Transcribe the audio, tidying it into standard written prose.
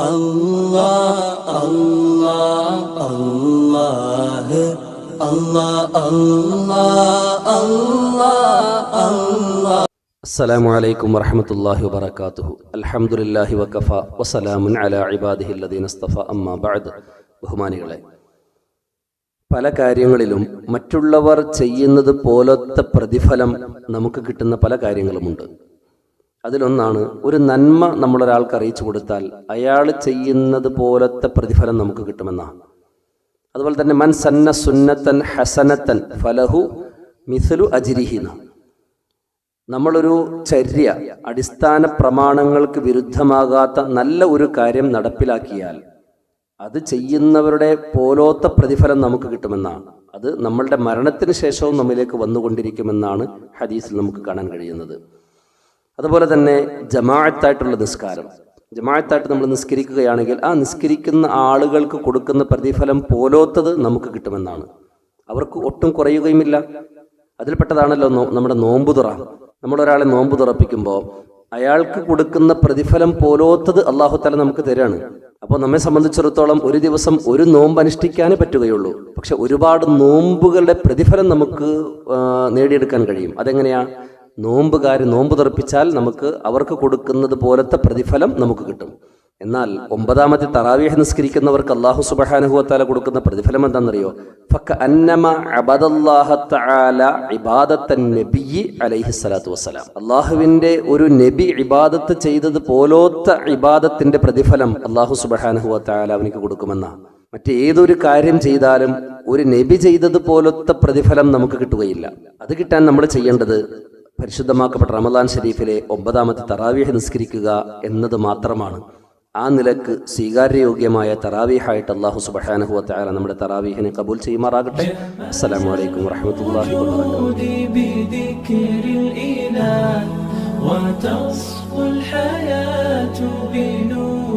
അല്ലാഹ് അല്ലാഹ് അല്ലാഹ് അല്ലാഹ് അല്ലാഹ് അല്ലാഹ് അല്ലാഹ്. അസ്സലാമു അലൈക്കും വറഹ്മത്തുള്ളാഹി വബറകാതുഹു. അൽഹംദുലില്ലാഹി വകഫ വസലാമുൻ അലാ ഇബാദിഹിൽ ലദീന ഇസ്തഫ. അമ്മാ ബഅദ്. ബഹുമാനികളെ, പല കാര്യങ്ങളിലും മറ്റുള്ളവർ ചെയ്യുന്നത് പോലത്തെ പ്രതിഫലം നമുക്ക് കിട്ടുന്ന പല കാര്യങ്ങളുമുണ്ട്. അതിലൊന്നാണ്, ഒരു നന്മ നമ്മളൊരാൾക്ക് അറിയിച്ചു കൊടുത്താൽ അയാൾ ചെയ്യുന്നത് പോലത്തെ പ്രതിഫലം നമുക്ക് കിട്ടുമെന്നാണ്. അതുപോലെ തന്നെ മൻ സന്ന സുന്നത്തൻ ഹസനത്തൻ ഫലഹു മിസ്ലു അജ്രിഹി. നമ്മളൊരു ചര്യ, അടിസ്ഥാന പ്രമാണങ്ങൾക്ക് വിരുദ്ധമാകാത്ത നല്ല ഒരു കാര്യം നടപ്പിലാക്കിയാൽ അത് ചെയ്യുന്നവരുടെ പോലോത്ത പ്രതിഫലം നമുക്ക് കിട്ടുമെന്നാണ്. അത് നമ്മളുടെ മരണത്തിന് ശേഷവും നമ്മിലേക്ക് വന്നുകൊണ്ടിരിക്കുമെന്നാണ് ഹദീസിൽ നമുക്ക് കാണാൻ കഴിയുന്നത്. അതുപോലെ തന്നെ ജമാഅത്തായിട്ടുള്ള നിസ്കാരം, ജമാഅത്തായിട്ട് നമ്മൾ നിസ്കരിക്കുകയാണെങ്കിൽ ആ നിസ്കരിക്കുന്ന ആളുകൾക്ക് കൊടുക്കുന്ന പ്രതിഫലം പോലോത്തത് നമുക്ക് കിട്ടുമെന്നാണ്. അവർക്ക് ഒട്ടും കുറയുകയുമില്ല. അതിൽപ്പെട്ടതാണല്ലോ നമ്മുടെ നോമ്പുതുറ. നമ്മളൊരാളെ നോമ്പ് തുറപ്പിക്കുമ്പോൾ അയാൾക്ക് കൊടുക്കുന്ന പ്രതിഫലം പോലോത്തത് അല്ലാഹു തആല നമുക്ക് തരാണ്. അപ്പോൾ നമ്മെ സംബന്ധിച്ചിടത്തോളം ഒരു ദിവസം ഒരു നോമ്പ് അനുഷ്ഠിക്കാനേ പറ്റുകയുള്ളൂ. പക്ഷെ ഒരുപാട് നോമ്പുകളുടെ പ്രതിഫലം നമുക്ക് നേടിയെടുക്കാൻ കഴിയും. അതെങ്ങനെയാ? നോമ്പുകാർ നോമ്പ് തുറപ്പിച്ചാൽ നമുക്ക് അവർക്ക് കൊടുക്കുന്നത് പോലത്തെ പ്രതിഫലം നമുക്ക് കിട്ടും. എന്നാൽ 9ാമത്തെ തറാവീഹ് നിസ്കരിക്കുന്നവർക്ക് അല്ലാഹു സുബ്ഹാനഹു വ തആല കൊടുക്കുന്ന പ്രതിഫലം എന്താണെന്നറിയോ? ഫകഅന്നമ അബദല്ലാഹ തആല ഇബാദത്തൻ നബിയ്യി അലൈഹി സ്വലാത്തു വസ്സലാം. അല്ലാഹുവിൻ്റെ ഒരു നബി ഇബാദത്ത് ചെയ്തത് പോലത്തെ ഇബാദത്തിന്റെ പ്രതിഫലം അല്ലാഹു സുബ്ഹാനഹു വ തആല അവനിക്ക് കൊടുക്കുമെന്നാണ്. മറ്റേതൊരു കാര്യം ചെയ്താലും ഒരു നബി ചെയ്തത് പോലത്തെ പ്രതിഫലം നമുക്ക് കിട്ടുകയില്ല. അത് കിട്ടാൻ നമ്മൾ ചെയ്യേണ്ടത് പരിശുദ്ധമാക്കപ്പെട്ട റമദാൻ ഷരീഫിലെ 9ാമത്തെ തറാവീഹ് നിസ്കരിക്കുക എന്നത് മാത്രമാണ്. ആ നിലക്ക് സ്വീകാര്യയോഗ്യമായ തറാവീഹായിട്ട് അല്ലാഹു സുബ്ഹാനഹു വ തആല നമ്മുടെ തറാവീഹിനെ കബൂൽ ചെയ്യുമാറാകട്ടെ. അസ്സലാമു അലൈക്കും വറഹ്മത്തുള്ളാഹി വബറകാതുഹു.